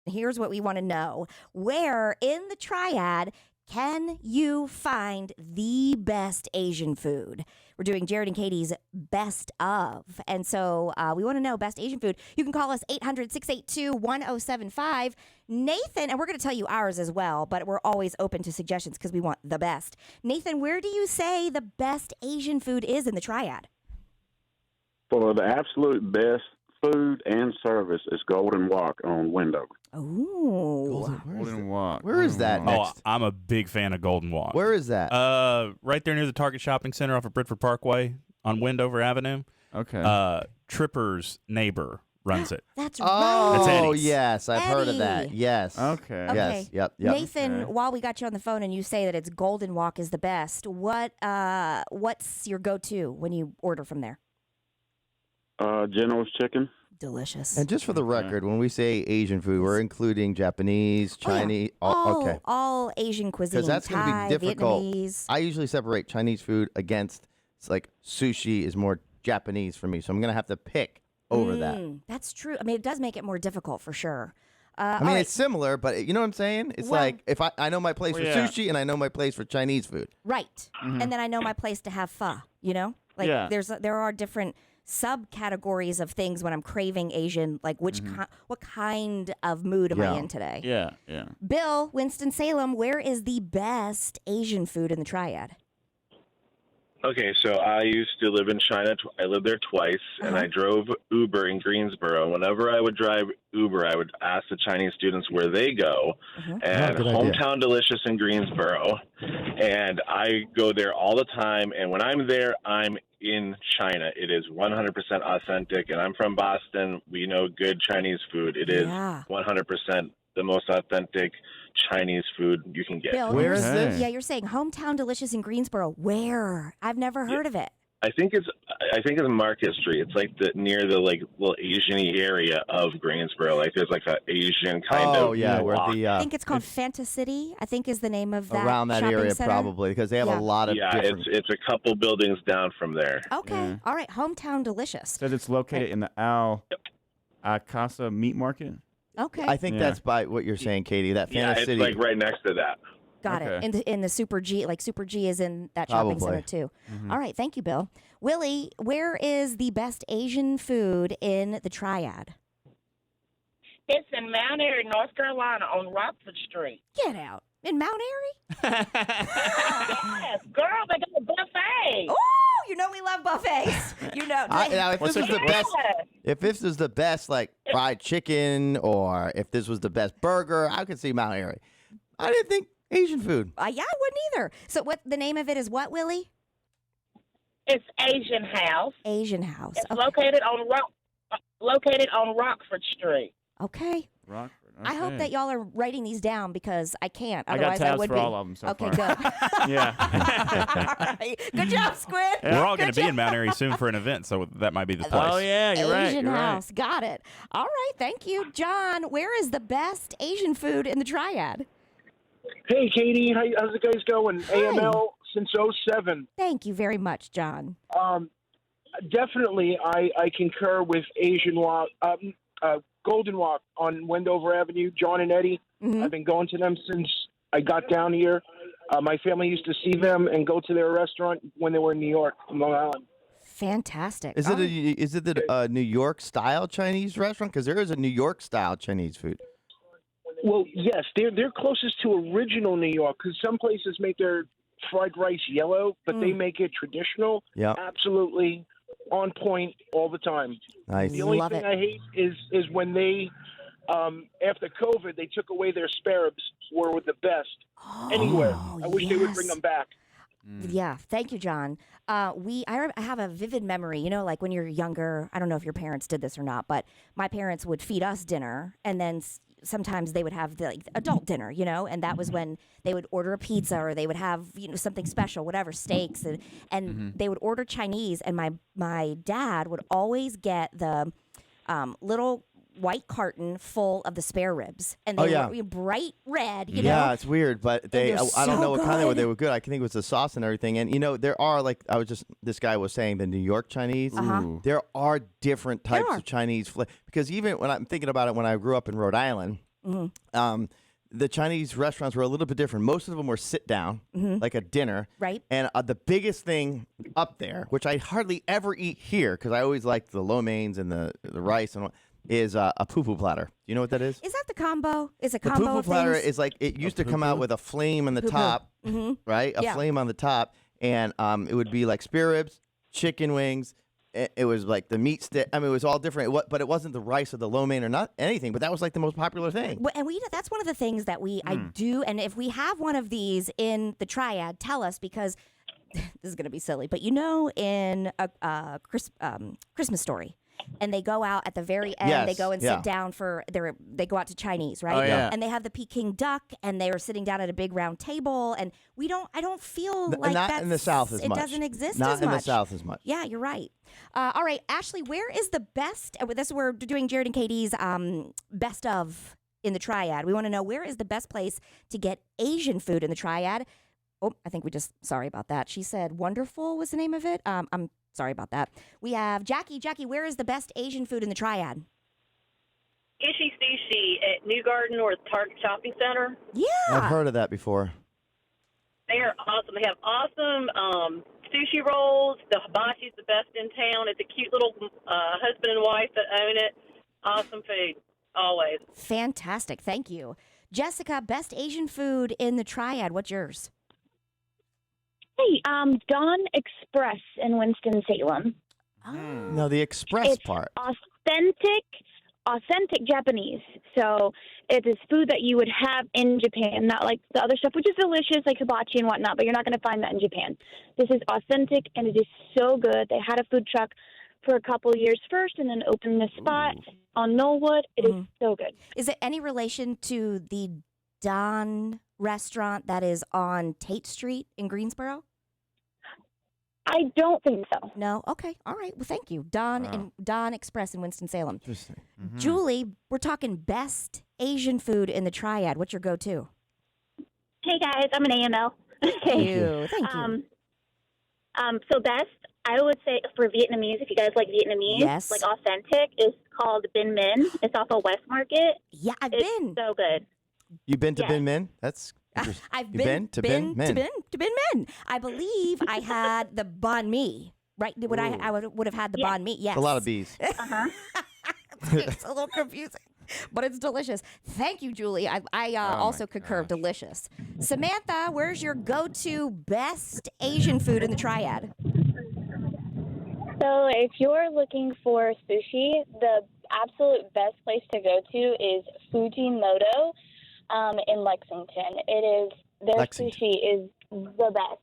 Here's what we want to know. Where in the Triad can you find the best Asian food? We're doing Jared and Katie's best of. And so we want to know best Asian food. You can call us 800-682-1075. Nathan, and we're going to tell you ours as well, but we're always open to suggestions because we want the best. Nathan, where do you say the best Asian food is in the Triad? For the absolute best food and service is Golden Walk on Wendover. Oh, Golden Walk. Where is that Oh, next? I'm a big fan of Golden Walk. Where is that? Right there near the Target Shopping Center off of Bridgeford Parkway on Wendover Avenue. Okay. Tripper's neighbor runs it. that's Oh, right. It's Eddie's. yes. I've heard of that. Eddie. Yes. Okay. Okay. Yes. Yep. Nathan, Okay. while we got you on the phone and you say that it's Golden Walk is the best, what's your go-to when you order from there? General's Chicken. Delicious. And just for the record, when we say Asian food, we're including Japanese, Chinese. Okay. All Asian cuisine. Because that's going to Thai, be difficult. Vietnamese. I usually separate Chinese food against, it's like sushi is more Japanese for me. So I'm going to have to pick over that. That's true. I mean, it does make it more difficult for sure. I mean, it's similar, but you know what I'm saying? It's Well- like if I know my place for yeah. sushi and I know my place for Chinese food. Right. And then I know my place to have pho, you know? Like Yeah. there are different subcategories of things when I'm craving Asian, like what kind of mood am I Yeah. in today? Yeah. Yeah. Bill, Winston-Salem, where is the best Asian food in the Triad? Okay, so I used to live in China. I lived there twice, and I drove Uber in Greensboro. Whenever I would drive Uber, I would ask the Chinese students where they go, and good idea. Hometown Delicious in Greensboro. And I go there all the time, and when I'm there, I'm in China. It is 100% authentic, and I'm from Boston. We know good Chinese food. It is Yeah. 100% the most authentic Chinese food you can get. Bill, Where you're is this? Yeah, you're saying Hometown Delicious in Greensboro. Where? I've never heard of it. I think it's Market Street. It's like near the like little Asian-y area of Greensboro. Like there's like an Asian kind of. Oh, yeah. Where walk. the I think it's called Fanta City, I think is the name of that around that shopping area center. probably because they have Yeah. a lot of Yeah, different. it's a couple buildings down from there. Okay. All right. Hometown Delicious. Says it's located in the Casa Meat Market. Okay. I think Yeah. that's by what you're saying, Katie. That Yeah, Fantasy it's City. like right next to that. Got Okay. it. In the Super G, like Super G is in that shopping Probably. center too. All right. Thank you, Bill. Willie, where is the best Asian food in the Triad? It's in Mount Airy, North Carolina, on Rockford Street. Get out. In Mount Airy? Yes, girl, they got a buffet. Oh, you know we love buffets. You know. Now, if this was the best, Yes. if this was the best, like fried chicken, or if this was the best burger, I could see Mount Airy. I didn't think Asian food. Yeah, I wouldn't either. So what the name of it is what, Willie? It's Asian House. Asian House. It's Okay. located on Rockford Street. Okay. Rockford. I hope okay. that y'all are writing these down because I can't. I got Otherwise, I tabs would for be. all of them so Okay, far. good. Yeah. All right. Good job, Squid. We're all going Good to be job. in Mount Airy soon for an event, so that might be the place. Oh yeah, you're right. Asian You're House. Got it. All right. Thank you. John, where is the best Asian food in the Triad? Hey, Katie, how's it guys going? Hi. AML since '07. Thank you very much, John. Definitely, I concur with Asian Walk, Golden Walk on Wendover Avenue. John and Eddie, I've been going to them since I got down here. My family used to see them and go to their restaurant when they were in New York, Long Island. Fantastic. Is All it a New York style Chinese restaurant? Because there is a New York style Chinese food. Well, yes, they're closest to original New York because some places make their fried rice yellow, but they make it traditional. Yep. Absolutely on point all the time. Nice. The only Love thing it. I hate is when they, after COVID, they took away their spare ribs, were the best anywhere. I wish they would bring them back. Yeah, thank you, John. I have a vivid memory. You know, like when you're younger. I don't know if your parents did this or not, but my parents would feed us dinner, and then sometimes they would have the adult dinner. You know, and that was when they would order a pizza or they would have something special, whatever, steaks, and they would order Chinese. And my dad would always get the little white carton full of the spare ribs, and they were bright red. You know, it's weird, but they're I don't so know what kind they were. good. They were good. I think it was the sauce and everything. And there are this guy was saying the New York Chinese. Uh-huh. There are different types are. of Chinese because even when I'm thinking about it, when I grew up in Rhode Island, The Chinese restaurants were a little bit different. Most of them were sit down, like a dinner. Right. And the biggest thing up there, which I hardly ever eat here because I always like the lo meins and the rice and is a poo-poo platter. You know what that is? Is that the combo? Is a The combo poo-poo of platter things? is like it used to come out with a flame on the top, right? A flame on the top, and it would be like spare ribs, chicken wings. It was like the meat stick. I mean, it was all different. But it wasn't the rice or the lo mein or not anything. But that was like the most popular thing. Well, and that's one of the things that I do. And if we have one of these in the Triad, tell us, because this is going to be silly. But in a Christmas Story, and they go out at the very end. They go and sit down they go out to Chinese, right? Oh, yeah. And they have the Peking duck, and they are sitting down at a big round table. And I don't feel like not that's in the South as much. It doesn't exist not as in much. the South as much. Yeah, you're right. All right, Ashley, where is the best? We're doing Jared and Katie's best of in the Triad. We want to know, where is the best place to get Asian food in the Triad? Oh, I think sorry about that. She said Wonderful was the name of it. I'm sorry about that. We have Jackie. Jackie, where is the best Asian food in the Triad? Ishi Sushi at New Garden or the Target Shopping Center. Yeah. I've heard of that before. They are awesome. They have awesome sushi rolls. The hibachi's the best in town. It's a cute little husband and wife that own it. Awesome food, always. Fantastic. Thank you. Jessica, best Asian food in the Triad. What's yours? Hey, Dawn Express in Winston-Salem. No, the express part. Authentic Japanese. So it is food that you would have in Japan, not like the other stuff, which is delicious, like hibachi and whatnot, but you're not going to find that in Japan. This is authentic, and it is so good. They had a food truck for a couple of years first and then opened the spot on Knollwood. It is so good. Is it any relation to the Don restaurant that is on Tate Street in Greensboro? I don't think so. No? Okay. All right. Well, thank you. Don Express in Winston-Salem. Interesting. Julie, we're talking best Asian food in the Triad. What's your go-to? Hey, guys. I'm an AML. Thank you. Thank you. So best, I would say for Vietnamese, if you guys like Vietnamese, Yes. like authentic, is called Binh Minh. It's off of West Market. Yeah, I've It's been. so good. You been to Yes. Binh Minh? That's interesting. I've You been to Binh Minh? to Binh Minh. I believe I had the banh mi. Right? I would have had the banh mi. Yes. A lot of bees. It's a little confusing, but it's delicious. Thank you, Julie. I also concur. Delicious. Samantha, where's your go-to best Asian food in the Triad? So if you're looking for sushi, the absolute best place to go to is Fujimoto in Lexington. Their Lexington. sushi is the best.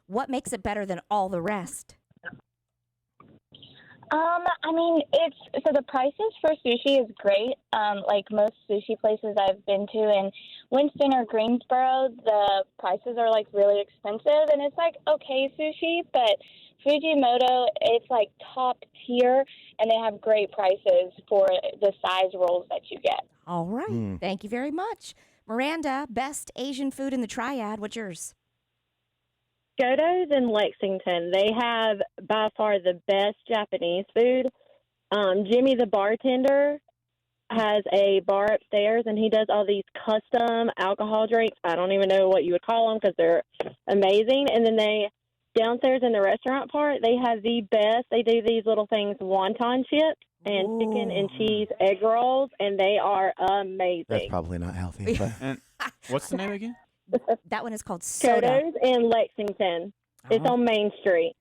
What makes it better than all the rest? I mean, so the prices for sushi is great. Like most sushi places I've been to in Winston or Greensboro, the prices are like really expensive, and it's like okay sushi, but Fujimoto, it's like top tier, and they have great prices for the size rolls that you get. All right. Thank you very much. Miranda, best Asian food in the Triad. What's yours? Godo's in Lexington. They have by far the best Japanese food. Jimmy the bartender has a bar upstairs, and he does all these custom alcohol drinks. I don't even know what you would call them because they're amazing. And then downstairs in the restaurant part, they have the best. They do these little things, wonton chips and chicken and cheese egg rolls, and they are amazing. That's probably not healthy. But. And what's the name again? That one is called Soda. Godo's in Lexington. It's on Main Street.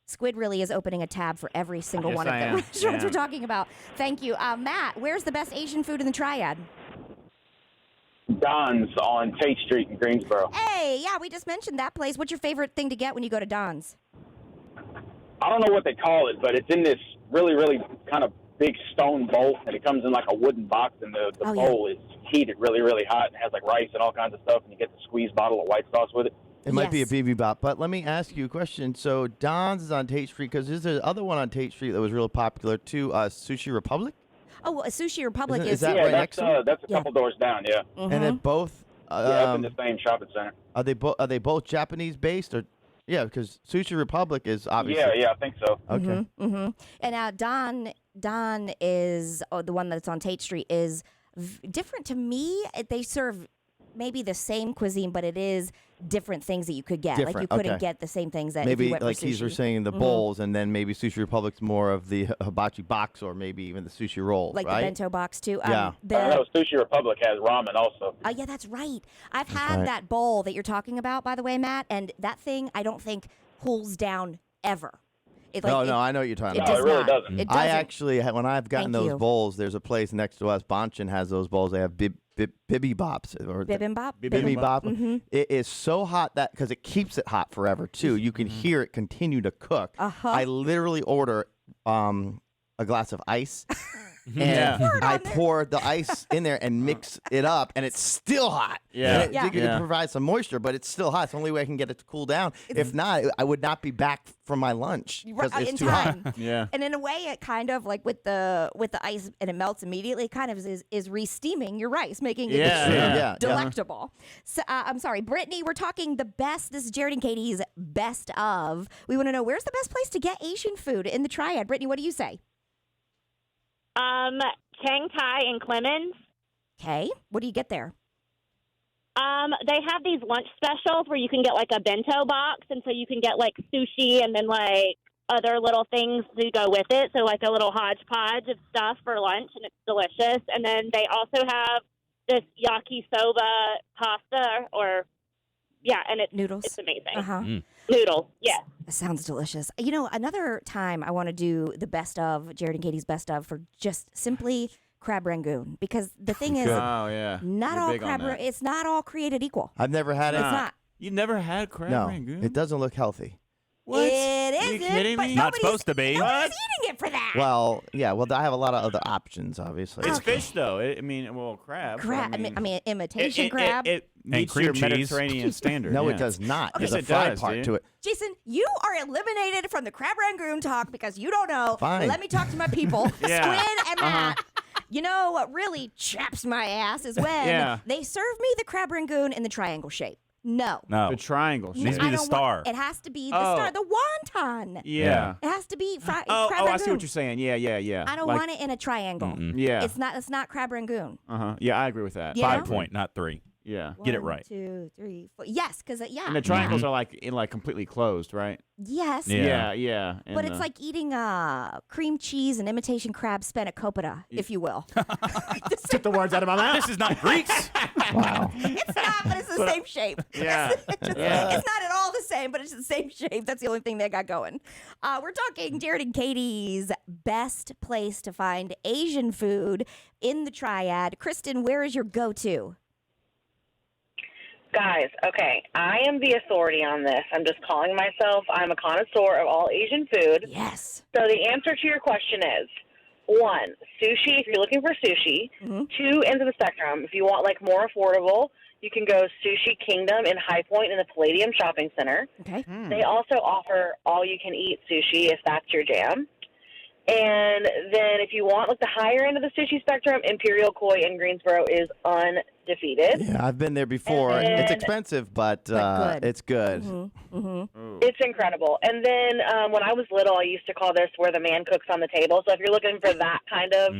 Squid really is opening a tab for every single Yes, one of I the am. restaurants Yeah. we're talking about. Thank you. Matt, where's the best Asian food in the Triad? Don's on Tate Street in Greensboro. Hey, yeah, we just mentioned that place. What's your favorite thing to get when you go to Don's? I don't know what they call it, but it's in this really, really kind of big stone bowl, and it comes in like a wooden box, and the bowl is heated really, really hot and has like rice and all kinds of stuff, and you get the squeezed bottle of white sauce with it. It might be a BB bop, but let me ask you a question. So Don's is on Tate Street because there's the other one on Tate Street that was real popular too, Sushi Republic. Oh, well, Sushi Republic Is that yeah, right that's, next to it? that's a couple doors down, yeah. Mm-hmm. And they're both up in the same shopping center. Are they both Japanese based or? Yeah, because Sushi Republic is obviously. Yeah, I think so. Okay. And Don is the one that's on Tate Street is different to me. They serve maybe the same cuisine, but it is different things that you could get. Like you couldn't get the same things that maybe if you went like for sushi. these are saying the bowls, and then maybe Sushi Republic's more of the hibachi box, or maybe even the sushi roll, like right? the bento box too. Yeah. I know Sushi Republic has ramen also. Oh yeah, that's right. I've had that bowl that you're talking about, by the way, Matt, and that thing I don't think cools down ever. No, I know what you're talking No, about. it really doesn't. It I doesn't. actually, when I've gotten Thank those you. bowls, there's a place next to us. Bonchin has those bowls. They have bibimbap. Bibimbap? Bibimbap. Mm-hmm. It is so hot that because it keeps it hot forever too. You can hear it continue to cook. I literally order a glass of ice. And I pour the ice in there and mix it up, and it's still hot. Yeah. And it provides some moisture, but it's still hot. It's the only way I can get it to cool down. If not, I would not be back from my lunch because in it's too time. hot. Yeah. And in a way, it kind of like with the ice and it melts immediately. It kind of is re-steaming your rice, making it delectable. So I'm sorry, Brittany. We're talking the best. This is Jared and Katie's best of. We want to know where's the best place to get Asian food in the Triad. Brittany, what do you say? Chiang Thai and Clemens. Okay. What do you get there? They have these lunch specials where you can get like a bento box, and so you can get like sushi and then like other little things to go with it. So like a little hodgepodge of stuff for lunch, and it's delicious. And then they also have this yakisoba pasta, and it's noodles. It's amazing. Uh-huh. Noodles, yeah. That sounds delicious. You know, another time I want to do the best of, Jared and Katie's best of, for just simply crab rangoon. Because the thing is, Oh, yeah. not You're all big on crab, that. it's not all created equal. I've never had it. It's not. You've never had crab No, rangoon? it doesn't look healthy. What? It Are you isn't, kidding but me? Not nobody's- supposed to be. Nobody's eating it for that. Well, yeah. Well, I have a lot of other options, obviously. It's fish, though. Crab. Crab. but I mean, imitation crab. It meets cream your cheese. Mediterranean standard. No, yeah. it does not. Okay. There's a Yes, it fried does, part dude. to it. Jason, you are eliminated from the crab rangoon talk because you don't know. Fine. Let me talk to my people, Yeah. Squid and Matt. You know what really chaps my ass is when they serve me the crab rangoon in the triangle shape. No. No. The triangle. Needs to be I the don't star. Want, it has to be the star, the wonton. Yeah. It has to be crab Oh, rangoon. I see what you're saying. Yeah. I don't want it in a triangle. Yeah. It's not crab rangoon. Yeah, I agree with that. Yeah. 5 point, not 3. Yeah. Get it right. 1, 2, 3, 4. Yes, because And the triangles are like completely closed, right? yes. Yeah. Yeah. But it's like eating cream cheese and imitation crab spanakopita, if you will. took the words out of my mouth. This is not Greeks. Wow. It's not, but it's the same shape. Yeah. It's not at all the same, but it's the same shape. That's the only thing they got going. We're talking Jared and Katie's best place to find Asian food in the Triad. Kristen, where is your go-to? Guys, okay, I am the authority on this. I'm just calling myself. I'm a connoisseur of all Asian food. Yes. So the answer to your question is, 1, sushi, if you're looking for sushi. 2, ends of the spectrum. If you want, like, more affordable, you can go Sushi Kingdom in High Point in the Palladium Shopping Center. Okay. They also offer all-you-can-eat sushi if that's your jam. And then if you want, like, the higher end of the sushi spectrum, Imperial Koi in Greensboro is undefeated. Yeah, I've been there before. And It's then- expensive, but good. it's good. It's incredible. And then when I was little, I used to call this where the man cooks on the table. So if you're looking for that kind of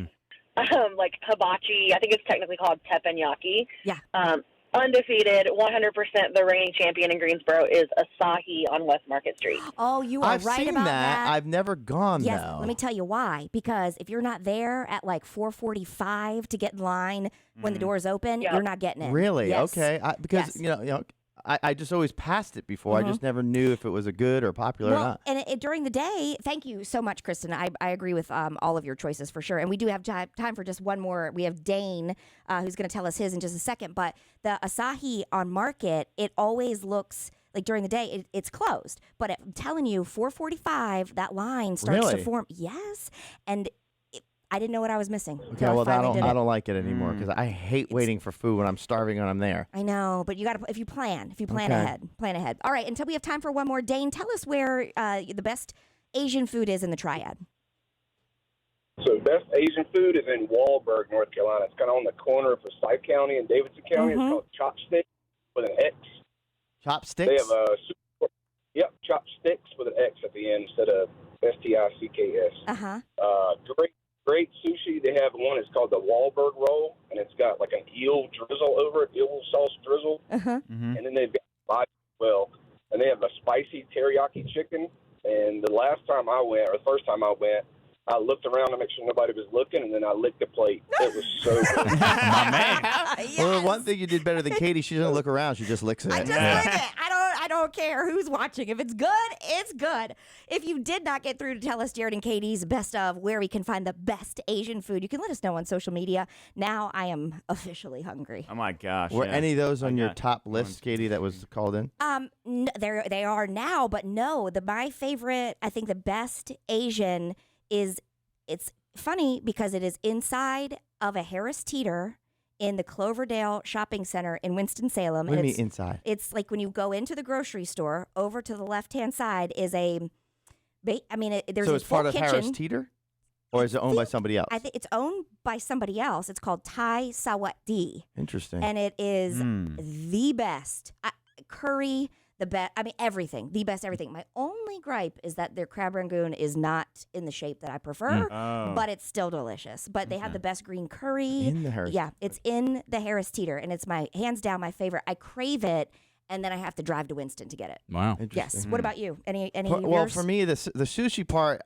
like hibachi, I think it's technically called teppanyaki. Yeah. Undefeated, 100% the reigning champion in Greensboro is Asahi on West Market Street. Oh, you are I've right seen about that. I've never gone, Yes, though. let me tell you why. Because if you're not there at like 4:45 to get in line when the doors open, you're not getting it. Really? Yes. Okay. Because, Yes. I just always passed it before. I just never knew if it was a good or popular or Well, not. and during the day, thank you so much, Kristen. I agree with all of your choices for sure. And we do have time for just one more. We have Dane, who's going to tell us his in just a second. But the Asahi on Market, it always looks like during the day it's closed. But I'm telling you, 4:45, that line starts to Really? form. Yes, and I didn't know what I was missing. Okay, until well, I finally did don't it. like it anymore because I hate waiting for food when I'm starving when I'm there. I know, but you got to if you plan Okay. ahead. All right, until we have time for one more, Dane, tell us where the best Asian food is in the Triad. So best Asian food is in Wahlberg, North Carolina. It's kind of on the corner of Forsyth County and Davidson County. It's called Chopstick with an X. Chopsticks? They have Chopsticks with an X at the end instead of STICKS. Uh-huh. Great great sushi. They have one. It's called the Wahlberg roll, and it's got like an eel drizzle over it, eel sauce drizzle. And then they've got spice as well, and they have a spicy teriyaki chicken. And the last time I went, or the first time I went, I looked around to make sure nobody was looking, and then I licked the plate. It was so good. My man. Yes. Well, one thing you did better than Katie, she doesn't look around. She just licks it. I just lick it. I don't care who's watching. If it's good, it's good. If you did not get through to tell us Jared and Katie's best of where we can find the best Asian food, you can let us know on social media. Now I am officially hungry. Oh my gosh. Were yeah. any of those on your got top list, Katie, that was called in? They are now, but no, my favorite, I think the best Asian is, it's funny because it is inside of a Harris Teeter in the Cloverdale Shopping Center in Winston-Salem. What do you mean inside? It's like when you go into the grocery store, over to the left-hand side is there's so a it's full part of kitchen. Harris Teeter? Or is it owned by somebody else? I think it's owned by somebody else. It's called Thai Sawat-Di. Interesting. And it is the best. Curry, the best. I mean, everything. The best everything. My only gripe is that their crab rangoon is not in the shape that I prefer, but it's still delicious. But they have the best green curry. In the Harris. Yeah, it's in the Harris Teeter, and it's hands down my favorite. I crave it, and then I have to drive to Winston to get it. Wow. Yes. What about you? Any Well, yours? for me, the sushi part,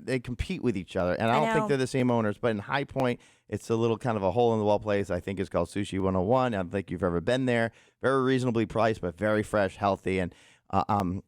they compete with each other, and I don't think they're the same owners. But in High Point, it's a little kind of a hole-in-the-wall place. I think it's called Sushi 101. I don't think you've ever been there. Very reasonably priced, but very fresh, healthy, and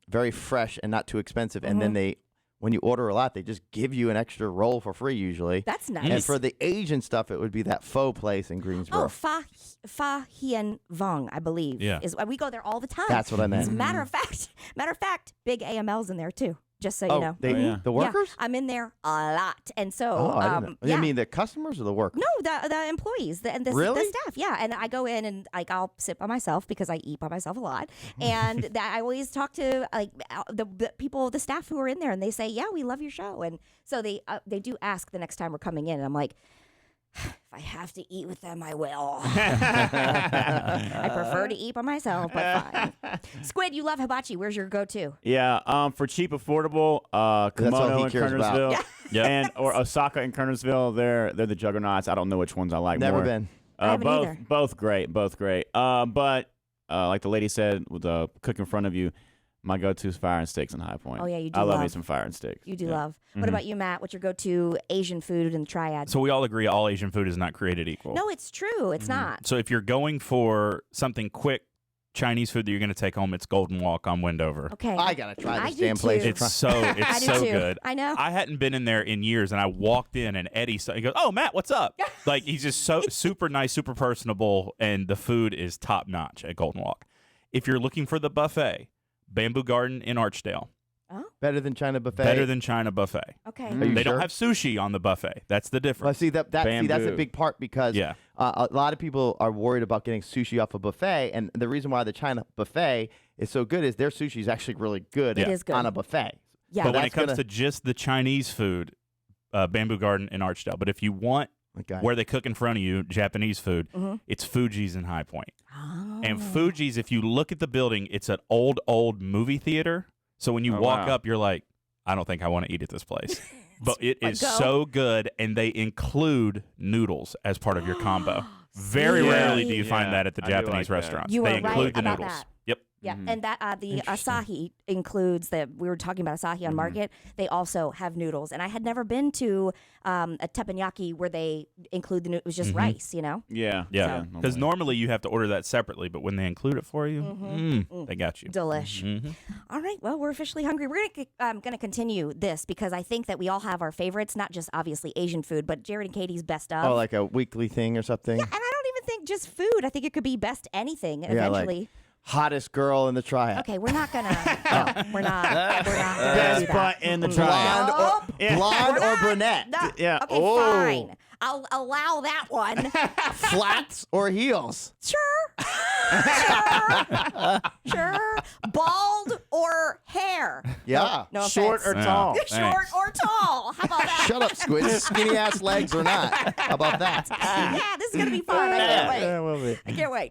very fresh and not too expensive. And then when you order a lot, they just give you an extra roll for free usually. That's nice. And for the Asian stuff, it would be that pho place in Greensboro. Oh, Fa Hien Vong, I believe. Yeah. We go there all the time. That's what I meant. As a matter of fact, big AML's in there too. Just so you know. The workers? Yeah, I'm in there a lot, and so I didn't know. yeah. You mean the customers or the workers? No, the employees, the Really? staff. Yeah, and I go in and I'll sit by myself because I eat by myself a lot, and I always talk to the people, the staff who are in there, and they say, "Yeah, we love your show," and so they do ask the next time we're coming in, and I'm like, if I have to eat with them, I will. I prefer to eat by myself, but fine. Squid, you love hibachi. Where's your go-to? Yeah, for cheap, affordable, all Kimono he in cares about. Kernersville, and or Osaka and Kernersville. They're the juggernauts. I don't know which ones I like Never more. been. I haven't either. Both great. But like the lady said, with the cook in front of you, my go-to is fire and steaks in High Point. Oh, yeah, you do I love me love. some fire and steaks. You do Yeah. love. What about you, Matt? What's your go-to Asian food in the Triad? So we all agree all Asian food is not created equal. No, it's true. It's not. So if you're going for something quick, Chinese food that you're going to take home, it's Golden Walk on Wendover. Okay. I gotta try I this do damn place. too. It's so I do too. good. I know. I hadn't been in there in years, and I walked in, and Eddie he goes, "Oh, Matt, what's up?" Like he's just so super nice, super personable, and the food is top notch at Golden Walk. If you're looking for the buffet, Bamboo Garden in Archdale. Oh. Better than China Buffet. Better than China Buffet. Okay. Are you They sure? don't have sushi on the buffet. That's the difference. Well, see that's a Bamboo. big part because Yeah. a lot of people are worried about getting sushi off a buffet, and the reason why the China Buffet is so good is their sushi is actually really good, It is good. on a buffet. Yeah. But when it that's comes gonna- to just the Chinese food, Bamboo Garden in Archdale. But if you want where they cook in front of you, Japanese food, it's Fuji's in High Point. Oh. And Fuji's, if you look at the building, it's an old movie theater. So when you walk up, you're like, I don't think I want to eat at this place. But it is so good, and they include noodles as part of your combo. Very rarely do you find that at the I do Japanese like that. restaurants. You they are include right the about noodles. that. Yep. Yeah, and that the asahi includes we were talking about asahi on Market. They also have noodles, and I had never been to a teppanyaki where they include the noodles. It was just rice, you know. Yeah. Yeah. Because normally you have to order that separately, but when they include it for you, they got you. Delish. All right, well, we're officially hungry. We're gonna continue this because I think that we all have our favorites, not just obviously Asian food, but Jared and Katie's best of. Oh, like a weekly thing or something. And I don't even think just food. I think it could be best anything eventually. Like hottest girl in the Triad. Okay, we're not gonna. No, we're not gonna Best do that. butt in the Triad. Blonde or brunette. No. Yeah. Okay, Oh. fine. I'll allow that one. Flats or heels. Sure. Sure. Bald or hair. Yeah. No Short offense. or tall. Short or tall. How about that? Shut up, Squid. Skinny ass legs or not. How about that? Yeah, this is gonna be fun. I can't wait. Yeah, will be. I can't wait.